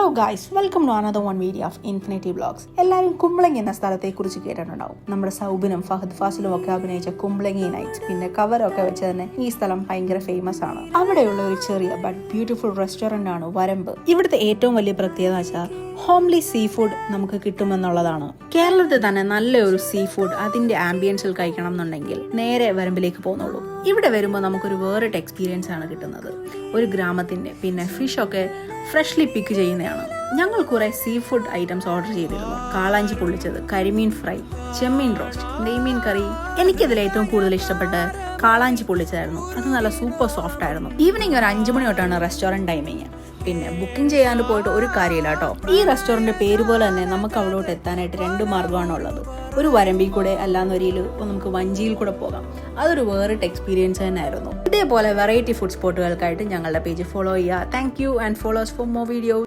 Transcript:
Hello guys, welcome to another one video of infinity vlogs. എല്ലാവരും കുമ്പളങ്ങി എന്ന സ്ഥലത്തെക്കുറിച്ച് കേട്ടിട്ടുണ്ടാവും. നമ്മുടെ സൗബിനും ഫഹദ് ഫാസിലും ഒക്കെ അഭിനയിച്ച കുമ്പളങ്ങി നൈറ്റ്സ്, പിന്നെ കവറൊക്കെ വെച്ച് തന്നെ ഈ സ്ഥലം ഭയങ്കര ഫേമസ് ആണ്. അവിടെയുള്ള ഒരു ചെറിയ ബട്ട് ബ്യൂട്ടിഫുൾ റെസ്റ്റോറന്റ് ആണ് വരമ്പ്. ഇവിടുത്തെ ഏറ്റവും വലിയ പ്രത്യേകത വെച്ചാൽ ഹോംലി സീ ഫുഡ് നമുക്ക് കിട്ടുമെന്നുള്ളതാണ്. കേരളത്തിൽ തന്നെ നല്ലൊരു സീ ഫുഡ് അതിന്റെ ആംബിയൻസിൽ കഴിക്കണം എന്നുണ്ടെങ്കിൽ നേരെ വരമ്പിലേക്ക് പോകുന്നുള്ളൂ. ഇവിടെ വരുമ്പോൾ നമുക്കൊരു വേറിട്ട എക്സ്പീരിയൻസ് ആണ് കിട്ടുന്നത്. ഒരു ഗ്രാമത്തിന്റെ, പിന്നെ ഫിഷ് ഒക്കെ ഫ്രഷ്ലി പിക്ക് ചെയ്യുന്നതാണ്. ഞങ്ങൾ കുറെ സീ ഫുഡ് ഐറ്റംസ് ഓർഡർ ചെയ്തിരുന്നു. കാളാഞ്ചി പൊള്ളിച്ചത്, കരിമീൻ ഫ്രൈ, ചെമ്മീൻ റോസ്റ്റ്, നെയ്മീൻ കറി. എനിക്കതിൽ ഏറ്റവും കൂടുതൽ ഇഷ്ടപ്പെട്ട കാളാഞ്ചി പൊള്ളിച്ചതായിരുന്നു. അത് നല്ല സൂപ്പർ സോഫ്റ്റ് ആയിരുന്നു. ഈവനിങ് ഒരു 5 മണി തൊട്ടാണ് റെസ്റ്റോറന്റ് ടൈമിങ്. പിന്നെ ബുക്കിംഗ് ചെയ്യാണ്ട് പോയിട്ട് ഒരു കാര്യമില്ല കേട്ടോ. ഈ റെസ്റ്റോറന്റ് പേര് പോലെ തന്നെ നമുക്ക് അവിടോട്ട് എത്താനായിട്ട് 2 മാർഗമാണ് ഉള്ളത്. ഒരു വരമ്പിൽ കൂടെ, അല്ലാന്നൊരിയിൽ നമുക്ക് വഞ്ചിയിൽ കൂടെ പോകാം. അതൊരു വേറിട്ട എക്സ്പീരിയൻസ് തന്നെ ആയിരുന്നു. ഇതേപോലെ വെറൈറ്റി ഫുഡ് സ്പോട്ടുകൾക്കായിട്ട് ഞങ്ങളുടെ പേജ് ഫോളോ ചെയ്യുക. Thank you and follows for more videos.